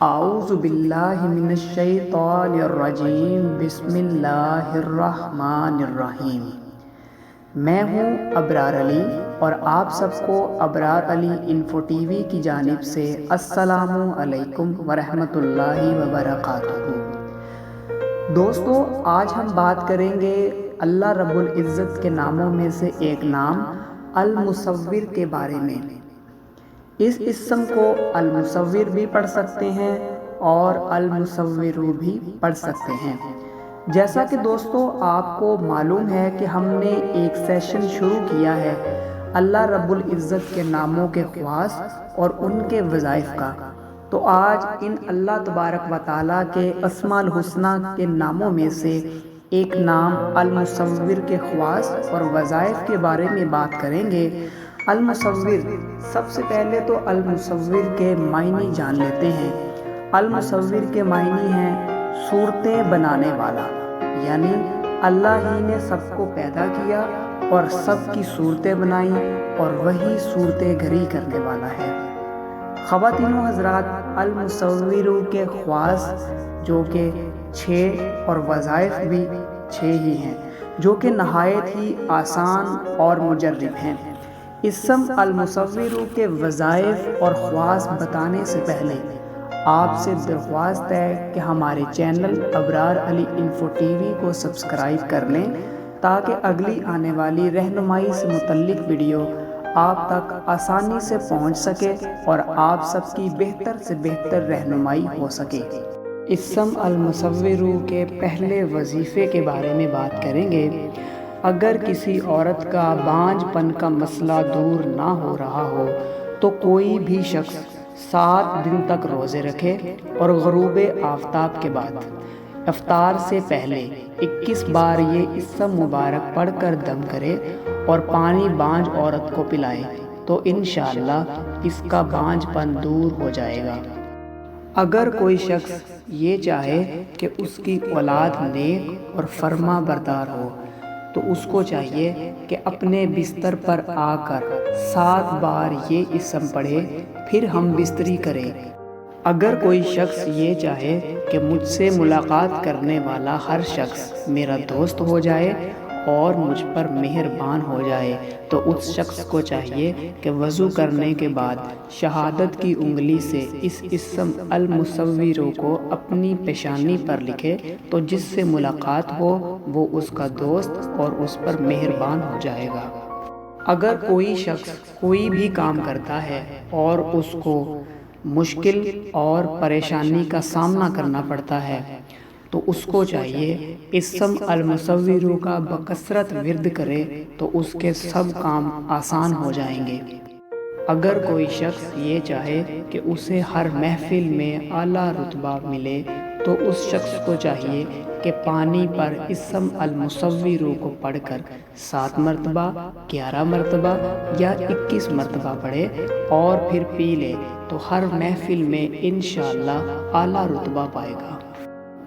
اعوذ باللہ من الشیطان الرجیم بسم اللہ الرحمن الرحیم۔ میں ہوں ابرار علی اور آپ سب کو ابرار علی انفو ٹی وی کی جانب سے السلام علیکم ورحمۃ اللہ وبرکاتہ۔ دوستو، آج ہم بات کریں گے اللہ رب العزت کے ناموں میں سے ایک نام المصور کے بارے میں۔ اس اسم کو المصور بھی پڑھ سکتے ہیں اور المصور بھی پڑھ سکتے ہیں۔ جیسا کہ دوستو آپ کو معلوم ہے کہ ہم نے ایک سیشن شروع کیا ہے اللہ رب العزت کے ناموں کے خواص اور ان کے وظائف کا، تو آج ان اللہ تبارک و تعالیٰ کے اسماء الحسنی کے ناموں میں سے ایک نام المصور کے خواص اور وظائف کے بارے میں بات کریں گے۔ المصور، سب سے پہلے تو المصور کے معنی جان لیتے ہیں۔ المصور کے معنی ہیں صورتیں بنانے والا، یعنی اللہ ہی نے سب کو پیدا کیا اور سب کی صورتیں بنائیں اور وہی صورتیں گھری کرنے والا ہے۔ خواتین و حضرات، المصور کے خواص جو کہ 6 اور وظائف بھی 6 ہی ہیں، جو کہ نہایت ہی آسان اور مجرب ہیں۔ اسم المصور کے وظائف اور خواص بتانے سے پہلے آپ سے درخواست ہے کہ ہمارے چینل ابرار علی انفو ٹی وی کو سبسکرائب کر لیں تاکہ اگلی آنے والی رہنمائی سے متعلق ویڈیو آپ تک آسانی سے پہنچ سکے اور آپ سب کی بہتر سے بہتر رہنمائی ہو سکے۔ اسم المصور کے پہلے وظیفے کے بارے میں بات کریں گے۔ اگر کسی عورت کا بانجھ پن کا مسئلہ دور نہ ہو رہا ہو تو کوئی بھی شخص 7 دن تک روزے رکھے اور غروب آفتاب کے بعد افطار سے پہلے 21 بار یہ اسم مبارک پڑھ کر دم کرے اور پانی بانجھ عورت کو پلائے تو انشاءاللہ اس کا بانجھ پن دور ہو جائے گا۔ اگر کوئی شخص یہ چاہے کہ اس کی اولاد نیک اور فرما بردار ہو تو اس کو چاہیے کہ اپنے بستر پر آ کر 7 بار یہ اسم پڑھے، پھر ہم بستری کریں۔ اگر کوئی شخص یہ چاہے کہ مجھ سے ملاقات کرنے والا ہر شخص میرا دوست ہو جائے اور مجھ پر مہربان ہو جائے تو اس شخص کو چاہیے کہ وضو کرنے کے بعد شہادت کی انگلی سے اس اسم المصور کو اپنی پیشانی پر لکھے تو جس سے ملاقات ہو وہ اس کا دوست اور اس پر مہربان ہو جائے گا۔ اگر کوئی شخص کوئی بھی کام کرتا ہے اور اس کو مشکل اور پریشانی کا سامنا کرنا پڑتا ہے تو اس کو چاہیے اسم المصور کا بکثرت ورد کرے تو اس کے سب کام آسان ہو جائیں گے۔ اگر کوئی شخص یہ چاہے کہ اسے ہر محفل میں اعلیٰ رتبہ ملے تو اس شخص کو چاہیے کہ پانی پر اسم المصور کو پڑھ کر 7 مرتبہ، 11 مرتبہ یا 21 مرتبہ پڑھے اور پھر پی لے تو ہر محفل میں انشاءاللہ اعلیٰ رتبہ پائے گا۔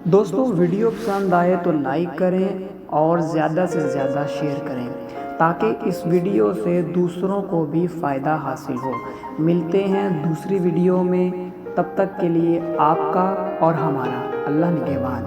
دوستو، ویڈیو پسند آئے تو لائک کریں اور زیادہ سے زیادہ شیئر کریں تاکہ اس ویڈیو سے دوسروں کو بھی فائدہ حاصل ہو۔ ملتے ہیں دوسری ویڈیو میں، تب تک کے لیے آپ کا اور ہمارا اللہ نگہبان۔